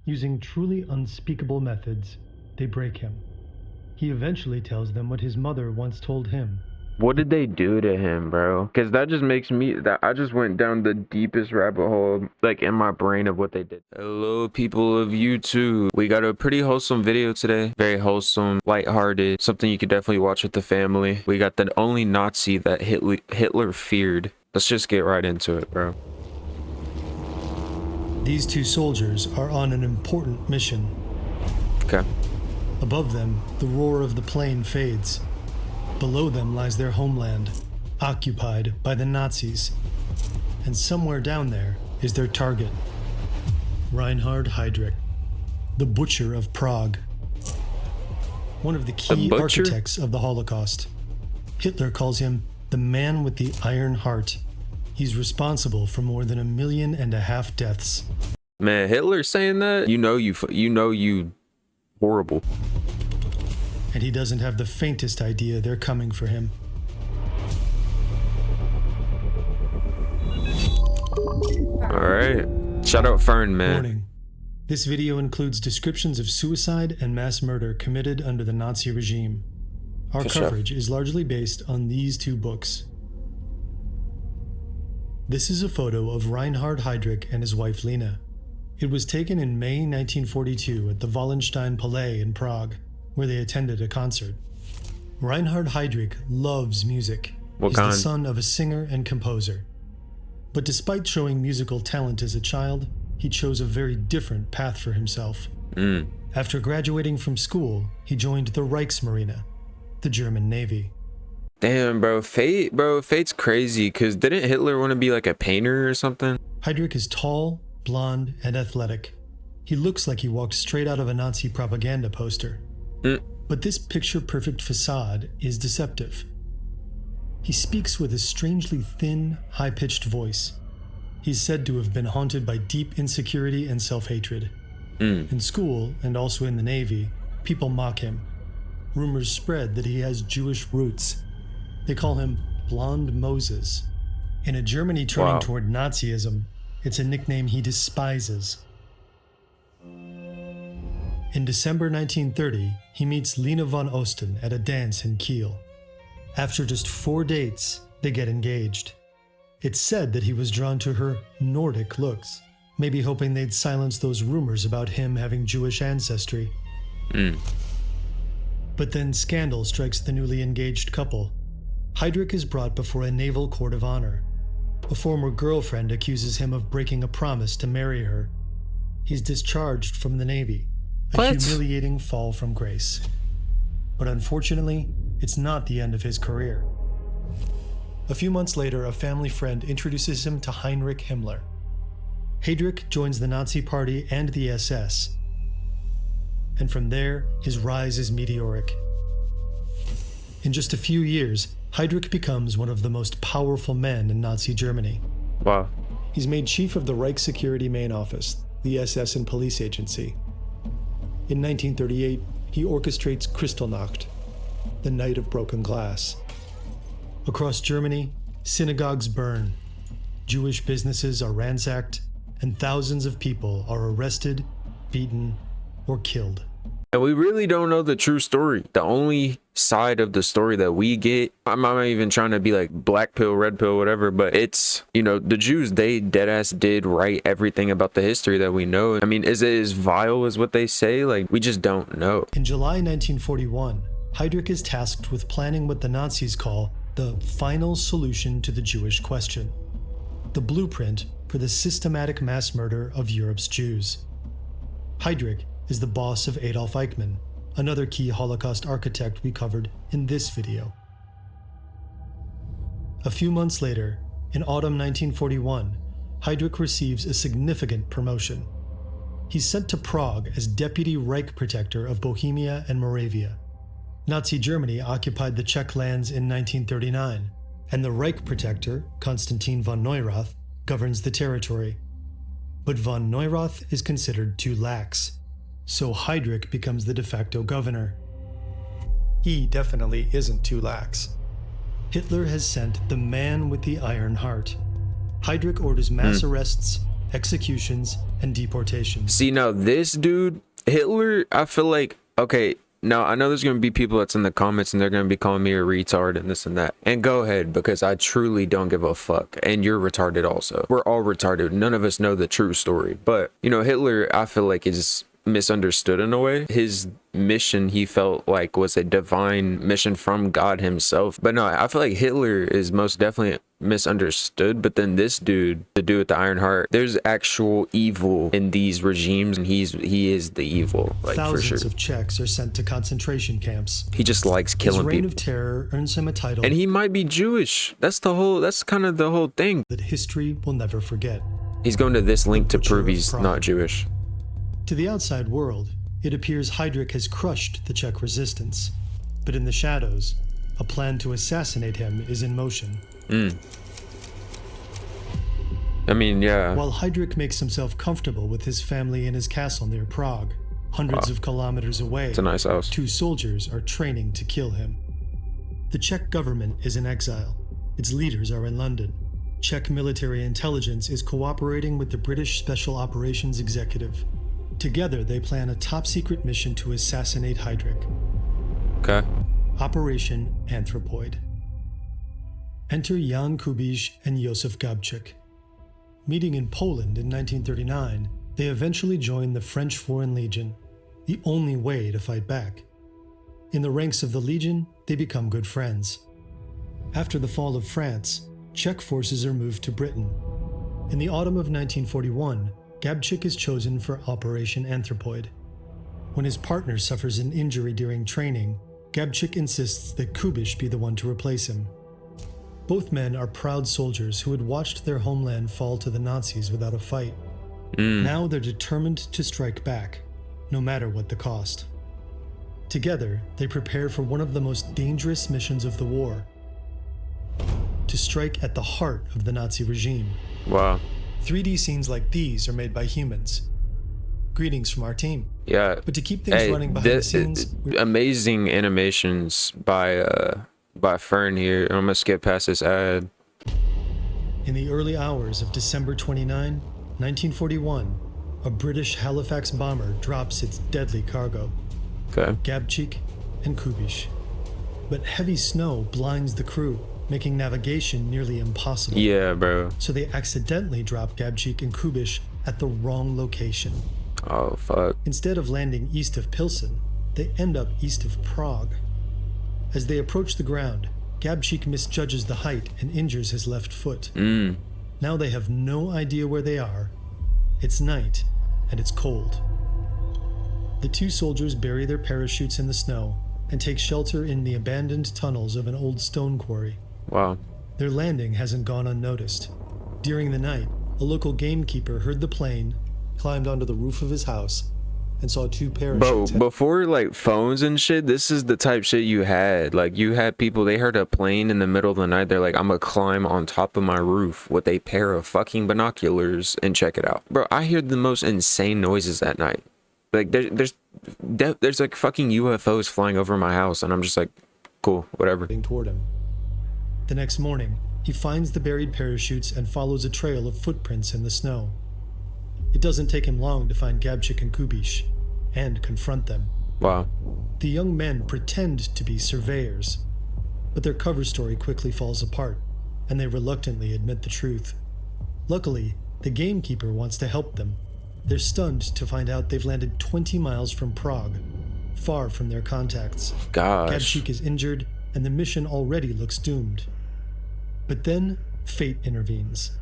Using truly unspeakable methods, they break him. He eventually tells them what his mother once told him. What did they do to him, bro? Because that just makes me, that I just went down the deepest rabbit hole, like in my brain, of what they did. Hello, people of YouTube. We got a pretty wholesome video today. Very wholesome, lighthearted, something you could definitely watch with the family. We got the only Nazi that Hitler feared. Let's just get right into it, bro. These two soldiers are on an important mission. Okay. Above them, the roar of the plane fades. Below them lies their homeland, occupied by the Nazis. And somewhere down there is their target, Reinhard Heydrich, the Butcher of Prague. One of the key architects of the Holocaust. Hitler calls him the man with the iron heart. He's responsible for more than 1.5 million deaths. Man, Hitler saying that? You know you horrible. And he doesn't have the faintest idea they're coming for him. Alright. Shout out Fern, man. Warning. This video includes descriptions of suicide and mass murder committed under the Nazi regime. Our coverage is largely based on these two books. This is a photo of Reinhard Heydrich and his wife Lena. It was taken in May 1942 at the Wallenstein Palais in Prague, where they attended a concert. Reinhard Heydrich loves music. He's the son of a singer and composer. But despite showing musical talent as a child, he chose a very different path for himself. After graduating from school, he joined the Reichsmarine, the German Navy. Damn, bro, fate's crazy, because didn't Hitler want to be like a painter or something? Heydrich is tall, blonde, and athletic. He looks like he walked straight out of a Nazi propaganda poster. But this picture-perfect facade is deceptive. He speaks with a strangely thin, high-pitched voice. He's said to have been haunted by deep insecurity and self-hatred. In school, and also in the Navy, people mock him. Rumors spread that he has Jewish roots. They call him Blonde Moses. In a Germany turning toward Nazism, it's a nickname he despises. In December 1930, he meets Lena von Osten at a dance in Kiel. After just 4 dates, they get engaged. It's said that he was drawn to her Nordic looks, maybe hoping they'd silence those rumors about him having Jewish ancestry. But then scandal strikes the newly engaged couple. Heydrich is brought before a naval court of honor. A former girlfriend accuses him of breaking a promise to marry her. He's discharged from the Navy. A humiliating fall from grace. But unfortunately, it's not the end of his career. A few months later, a family friend introduces him to Heinrich Himmler. Heydrich joins the Nazi Party and the SS. And from there, his rise is meteoric. In just a few years, Heydrich becomes one of the most powerful men in Nazi Germany. Wow. He's made chief of the Reich Security Main Office, the SS and police agency. In 1938, he orchestrates Kristallnacht, the Night of Broken Glass. Across Germany, synagogues burn, Jewish businesses are ransacked, and thousands of people are arrested, beaten, or killed. And we really don't know the true story. The only side of the story that we get, I'm not even trying to be like black pill, red pill, whatever, but it's, you know, the Jews, they deadass did write everything about the history that we know. I mean, is it as vile as what they say? Like, we just don't know. In July 1941, Heydrich is tasked with planning what the Nazis call the final solution to the Jewish question, the blueprint for the systematic mass murder of Europe's Jews. Heydrich is the boss of Adolf Eichmann, another key Holocaust architect we covered in this video. A few months later, in autumn 1941, Heydrich receives a significant promotion. He's sent to Prague as Deputy Reich Protector of Bohemia and Moravia. Nazi Germany occupied the Czech lands in 1939, and the Reich Protector, Konstantin von Neurath, governs the territory. But von Neurath is considered too lax, so Heydrich becomes the de facto governor. He definitely isn't too lax. Hitler has sent the man with the iron heart. Heydrich orders mass arrests executions, and deportations. See, now this dude, Hitler, I feel like, okay, now I know there's going to be people that's in the comments and they're going to be calling me a retard and this and that. And go ahead, because I truly don't give a fuck. And you're retarded also. We're all retarded. None of us know the true story. But, you know, Hitler, I feel like is misunderstood in a way. His mission, he felt like, was a divine mission from God himself. But no, I feel like Hitler is most definitely misunderstood. But then this dude, the dude with the Iron Heart, there's actual evil in these regimes, and he is the evil, like, Thousands for sure. of Czechs are sent to concentration camps. He just likes killing His reign people. of terror earns him a title, And he might be Jewish. That's kind of the whole thing. that history will never forget. He's going to this link to Butcher prove of he's Prague. not Jewish. To the outside world, it appears Heydrich has crushed the Czech resistance. But in the shadows, a plan to assassinate him is in motion. I mean, yeah. While Heydrich makes himself comfortable with his family in his castle near Prague, hundreds of kilometers away, It's a nice house. 2 soldiers are training to kill him. The Czech government is in exile. Its leaders are in London. Czech military intelligence is cooperating with the British Special Operations Executive. Together, they plan a top-secret mission to assassinate Heydrich. Okay. Operation Anthropoid. Enter Jan Kubiš and Josef Gabčík. Meeting in Poland in 1939, they eventually join the French Foreign Legion, the only way to fight back. In the ranks of the Legion, they become good friends. After the fall of France, Czech forces are moved to Britain. In the autumn of 1941, Gabčík is chosen for Operation Anthropoid. When his partner suffers an injury during training, Gabčík insists that Kubiš be the one to replace him. Both men are proud soldiers who had watched their homeland fall to the Nazis without a fight. Now they're determined to strike back, no matter what the cost. Together, they prepare for one of the most dangerous missions of the war: to strike at the heart of the Nazi regime. Wow. 3D scenes like these are made by humans. Greetings from our team. Yeah. But to keep things running behind the scenes, amazing animations by Fern here. I'm gonna skip past this ad. in the early hours of December 29, 1941, a British Halifax bomber drops its deadly cargo, Okay. Gabčík and Kubiš. But heavy snow blinds the crew, making navigation nearly impossible. Yeah, bro. So they accidentally drop Gabčík and Kubiš at the wrong location. Oh, fuck. Instead of landing east of Pilsen, they end up east of Prague. As they approach the ground, Gabčík misjudges the height and injures his left foot. Now they have no idea where they are. It's night, and it's cold. The 2 soldiers bury their parachutes in the snow and take shelter in the abandoned tunnels of an old stone quarry. Wow. Their landing hasn't gone unnoticed. During the night, a local gamekeeper heard the plane, climbed onto the roof of his house, and saw 2 parachutes. Bro, before like phones and shit, this is the type shit you had. Like, you had people, they heard a plane in the middle of the night. They're like, I'm gonna climb on top of my roof with a pair of fucking binoculars and check it out. Bro, I hear the most insane noises at night. Like, there's like fucking UFOs flying over my house, and I'm just like, cool, whatever. Toward him. The next morning, he finds the buried parachutes and follows a trail of footprints in the snow. It doesn't take him long to find Gabčík and Kubiš and confront them. Wow. The young men pretend to be surveyors, but their cover story quickly falls apart, and they reluctantly admit the truth. Luckily, the gamekeeper wants to help them. They're stunned to find out they've landed 20 miles from Prague, far from their contacts. Gosh. Gabčík is injured, and the mission already looks doomed. But then, fate intervenes.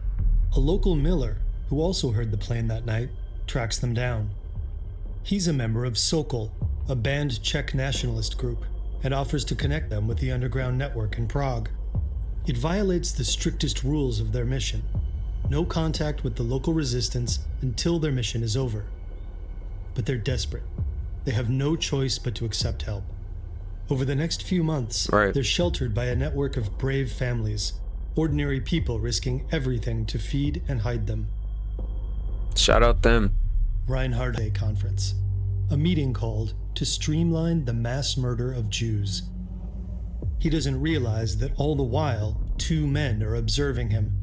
A local miller, who also heard the plane that night, tracks them down. He's a member of Sokol, a banned Czech nationalist group, and offers to connect them with the underground network in Prague. It violates the strictest rules of their mission: no contact with the local resistance until their mission is over. But they're desperate. They have no choice but to accept help. Over the next few months, they're sheltered by a network of brave families, ordinary people risking everything to feed and hide them. Shout out them. Reinhard Day Conference, a meeting called to streamline the mass murder of Jews. He doesn't realize that all the while, 2 men are observing him,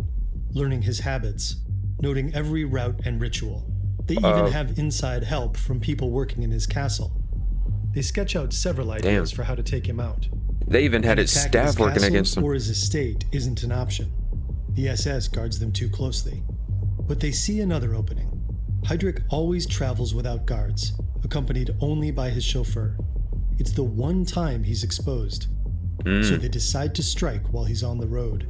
learning his habits, noting every route and ritual. They even have inside help from people working in his castle. They sketch out several ideas for how to take him out. They even had his staff working against him. Or his estate isn't an option. The SS guards them too closely. But they see another opening. Heydrich always travels without guards, accompanied only by his chauffeur. It's the one time he's exposed. So they decide to strike while he's on the road.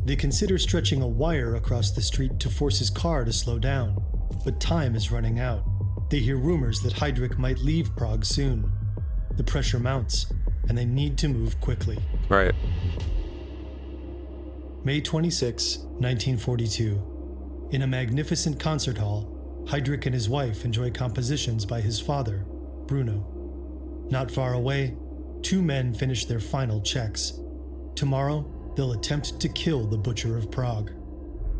They consider stretching a wire across the street to force his car to slow down, but time is running out. They hear rumors that Heydrich might leave Prague soon. The pressure mounts, and they need to move quickly. Right. May 26, 1942. In a magnificent concert hall, Heydrich and his wife enjoy compositions by his father, Bruno. Not far away, two men finish their final checks. Tomorrow, they'll attempt to kill the Butcher of Prague.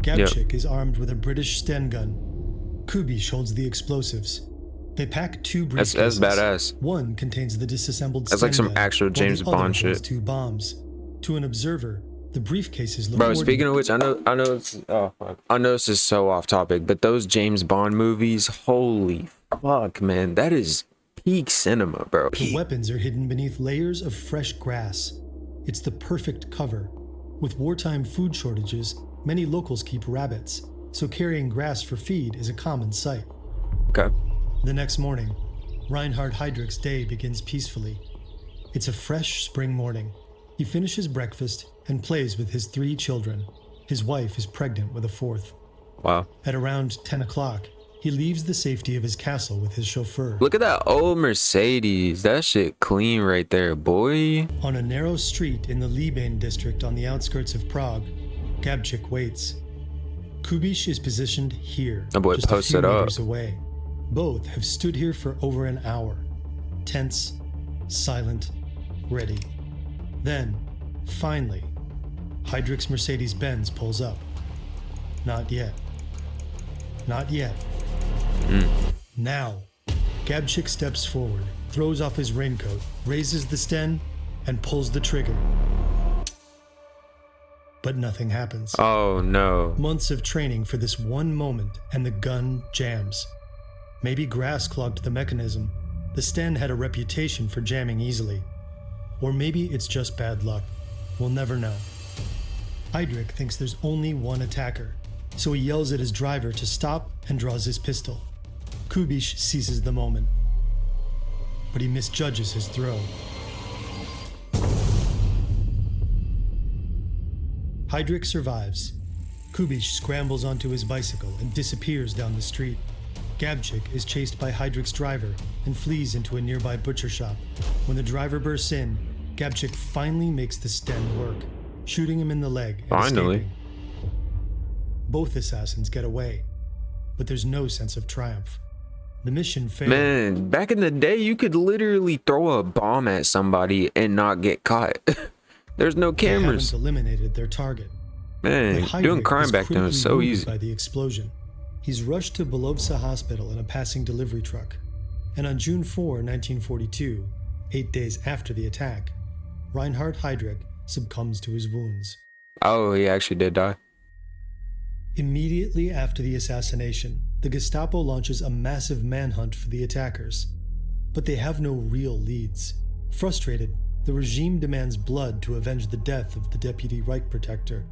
Gabčík is armed with a British Sten gun. Kubiš holds the explosives. They pack two briefcases. That's badass. One contains the disassembled That's Sten like some gun, actual James while the other Bond holds shit. two bombs. To an observer, the briefcases look Bro, ordinary. speaking of which, I know this is so off topic, but those James Bond movies, holy fuck, man, that is peak cinema, bro. The weapons are hidden beneath layers of fresh grass. It's the perfect cover. With wartime food shortages, many locals keep rabbits, so carrying grass for feed is a common sight. Okay. The next morning, Reinhard Heydrich's day begins peacefully. It's a fresh spring morning. He finishes breakfast and plays with his 3 children. His wife is pregnant with a 4th. Wow. At around 10 o'clock, he leaves the safety of his castle with his chauffeur. Look at that old Mercedes. That shit clean right there, boy. On a narrow street in the Liebane district on the outskirts of Prague, Gabčík waits. Kubiš is positioned here, That boy just a few posted up. meters away. Both have stood here for over an hour, tense, silent, ready. Then, finally, Heydrich's Mercedes-Benz pulls up. Not yet. Not yet. Now, Gabčík steps forward, throws off his raincoat, raises the Sten, and pulls the trigger. But nothing happens. Oh no. Months of training for this one moment, and the gun jams. Maybe grass clogged the mechanism. The Sten had a reputation for jamming easily. Or maybe it's just bad luck. We'll never know. Heydrich thinks there's only one attacker, so he yells at his driver to stop and draws his pistol. Kubiš seizes the moment, but he misjudges his throw. Heydrich survives. Kubiš scrambles onto his bicycle and disappears down the street. Gabčík is chased by Heydrich's driver and flees into a nearby butcher shop. When the driver bursts in, Gabčík finally makes the Sten work, shooting him in the leg and Finally. escaping. Both assassins get away, but there's no sense of triumph. The mission failed. Man, back in the day, you could literally throw a bomb at somebody and not get caught. There's no They cameras. haven't eliminated their target. Man, But doing Heydrich crime is back then was critically so wounded easy. by the explosion. He's rushed to Belovsa Hospital in a passing delivery truck. And on June 4, 1942, 8 days after the attack, Reinhard Heydrich succumbs to his wounds. Oh, he actually did die. Immediately after the assassination, the Gestapo launches a massive manhunt for the attackers. But they have no real leads. Frustrated, the regime demands blood to avenge the death of the deputy Reich protector.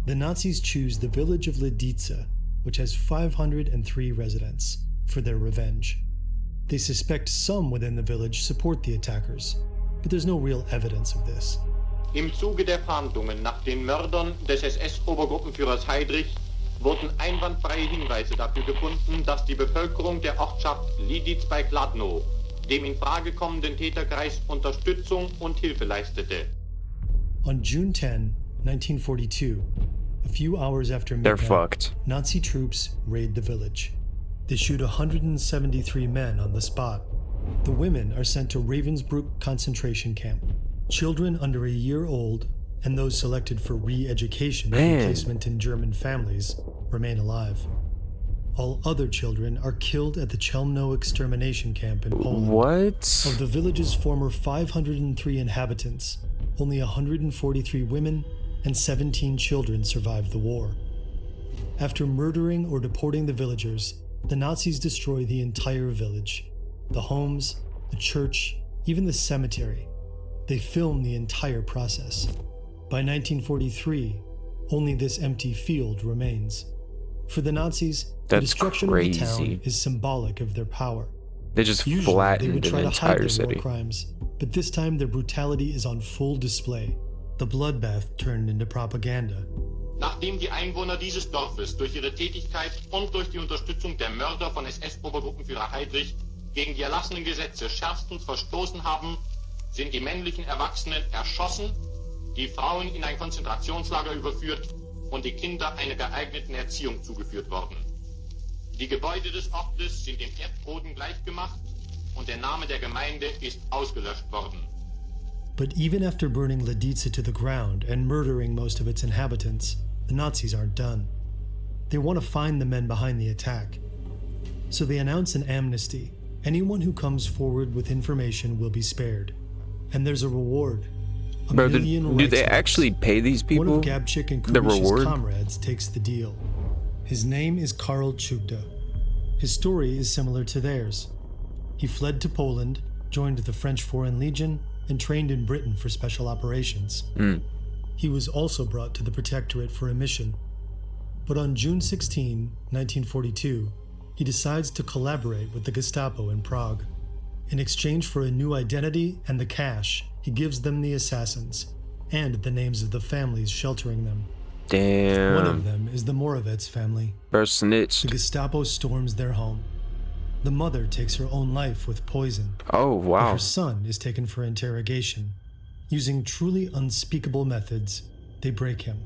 The Nazis choose the village of Lidice, which has 503 residents, for their revenge. They suspect some within the village support the attackers, but there's no real evidence of this. Im Zuge der Fahndungen nach den Mördern des SS-Obergruppenführers Heydrich wurden einwandfreie Hinweise dafür gefunden, dass die Bevölkerung der Ortschaft Lidice bei Kladno dem in Frage kommenden Täterkreis Unterstützung und Hilfe leistete. On June 10, 1942, a few hours after They're midnight, fucked. Nazi troops raid the village. They shoot 173 men on the spot. The women are sent to Ravensbrück concentration camp. Children under a year old and those selected for re-education and placement in German families remain alive. All other children are killed at the Chelmno extermination camp in Poland. What? Of the village's former 503 inhabitants, only 143 women and 17 children survived the war. After murdering or deporting the villagers, the Nazis destroy the entire village. The homes, the church, even the cemetery. They film the entire process. By 1943, only this empty field remains. For the Nazis, the That's destruction crazy. of the town is symbolic of their power. They just Usually, they flattened would an try to hide entire their city. war crimes, but this time their brutality is on full display. The bloodbath turned into propaganda. Nachdem die Einwohner dieses Dorfes durch ihre Tätigkeit und durch die Unterstützung der Mörder von SS-Obergruppenführer Heydrich gegen die erlassenen Gesetze schärfstens verstoßen haben, sind die männlichen Erwachsenen erschossen, die Frauen in ein Konzentrationslager überführt und die Kinder einer geeigneten Erziehung zugeführt worden. Die Gebäude des Ortes sind dem Erdboden gleichgemacht und der Name der Gemeinde ist ausgelöscht worden. But even after burning Lidice to the ground and murdering most of its inhabitants, the Nazis aren't done. They want to find the men behind the attack. So they announce an amnesty. Anyone who comes forward with information will be spared. And there's a reward. A Bro, million do they Reichsmarks. actually pay these people One of Gabchik and the Kubish's reward? comrades takes the deal. His name is Karl Chugda. His story is similar to theirs. He fled to Poland, joined the French Foreign Legion, and trained in Britain for special operations. He was also brought to the Protectorate for a mission. But on June 16, 1942, he decides to collaborate with the Gestapo in Prague. In exchange for a new identity and the cash, he gives them the assassins, and the names of the families sheltering them. Damn. One of them is the Moravets family. Bro, The snitched. Gestapo storms their home. The mother takes her own life with poison. Oh, But wow. her son is taken for interrogation. Using truly unspeakable methods, they break him.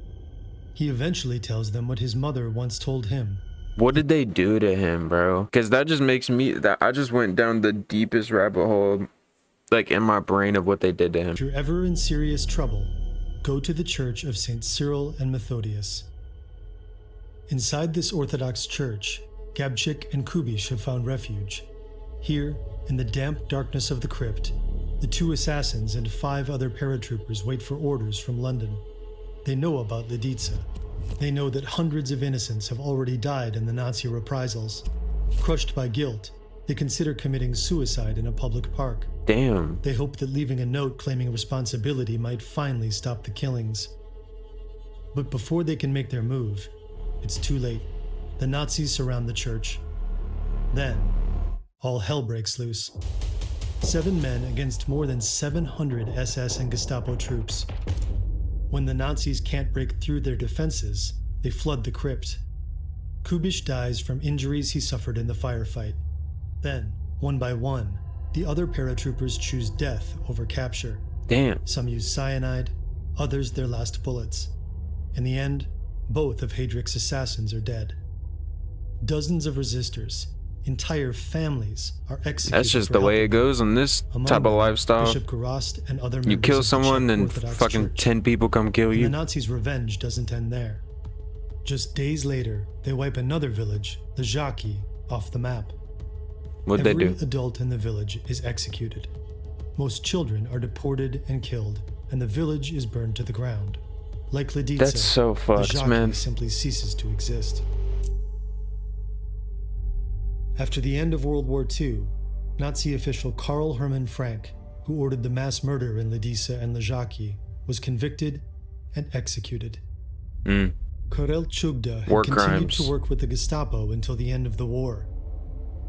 He eventually tells them what his mother once told him. What did they do to him, bro? Because that just makes me, that I just went down the deepest rabbit hole, like in my brain, of what they did to him. If you're ever in serious trouble, go to the church of St. Cyril and Methodius. Inside this Orthodox church, Gabchik and Kubish have found refuge. Here, in the damp darkness of the crypt, the two assassins and 5 other paratroopers wait for orders from London. They know about Lidice. They know that hundreds of innocents have already died in the Nazi reprisals. Crushed by guilt, they consider committing suicide in a public park. Damn. They hope that leaving a note claiming responsibility might finally stop the killings. But before they can make their move, it's too late. The Nazis surround the church. Then, all hell breaks loose. 7 men against more than 700 SS and Gestapo troops. When the Nazis can't break through their defenses, they flood the crypt. Kubish dies from injuries he suffered in the firefight. Then, one by one, the other paratroopers choose death over capture. Damn. Some use cyanide, others their last bullets. In the end, both of Heydrich's assassins are dead. Dozens of resistors, entire families, are executed. That's just for the way helping it goes in this Among type of them, lifestyle. Bishop Garast and other You members kill of the someone Czech and Orthodox fucking Church. 10 people come kill And the you. Nazis' revenge doesn't end there. Just days later, they wipe another village, the Zsaki, off the map. What'd they Every do? adult in the village is executed. Most children are deported and killed, and the village is burned to the ground. Like Lidice, That's so the fucked, Zsaki man. simply ceases to exist. After the end of World War II, Nazi official Karl Hermann Frank, who ordered the mass murder in Lidice and Zsaki, was convicted and executed. Karel Chugda had War continued crimes. to work with the Gestapo until the end of the war.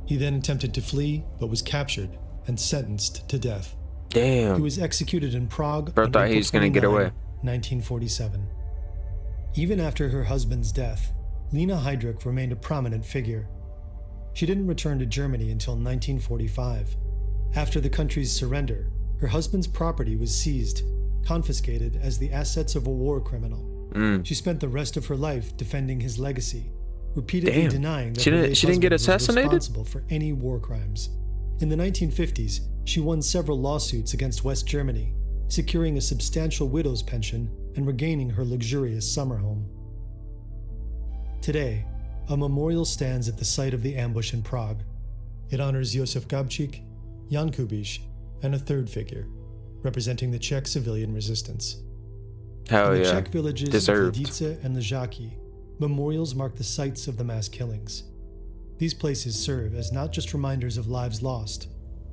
He then attempted to flee, but was captured and sentenced to death. He Damn. was executed in Prague Bro on thought April he was gonna get 29, away. 1947. Even after her husband's death, Lena Heydrich remained a prominent figure. She didn't return to Germany until 1945. After the country's surrender, her husband's property was seized, confiscated as the assets of a war criminal. She spent the rest of her life defending his legacy, repeatedly Damn. denying that She her didn't- late she didn't get husband was assassinated? responsible for any war crimes. In the 1950s, she won several lawsuits against West Germany, securing a substantial widow's pension and regaining her luxurious summer home. Today, a memorial stands at the site of the ambush in Prague. It honors Josef Gabčík, Jan Kubiš, and a third figure, representing the Czech civilian resistance. Hell In the yeah. Czech villages Deserved. of Lidice and Zsaki, Memorials mark the sites of the mass killings. These places serve as not just reminders of lives lost,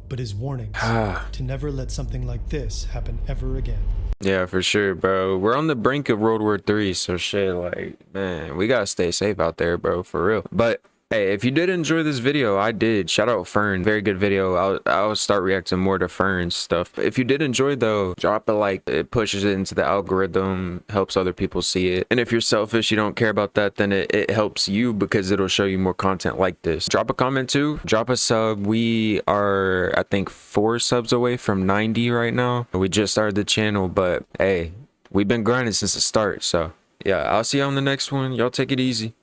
but as warnings to never let something like this happen ever again. Yeah, for sure, bro. We're on the brink of World War III, so shit, like, man, we gotta stay safe out there, bro, for real. But hey, if you did enjoy this video, I did. Shout out Fern. Very good video. I'll start reacting more to Fern's stuff. If you did enjoy though, drop a like. It pushes it into the algorithm, helps other people see it. And if you're selfish, you don't care about that, then it helps you because it'll show you more content like this. Drop a comment too. Drop a sub. We are, I think, 4 subs away from 90 right now. We just started the channel, but hey, we've been grinding since the start. So yeah, I'll see you on the next one. Y'all take it easy.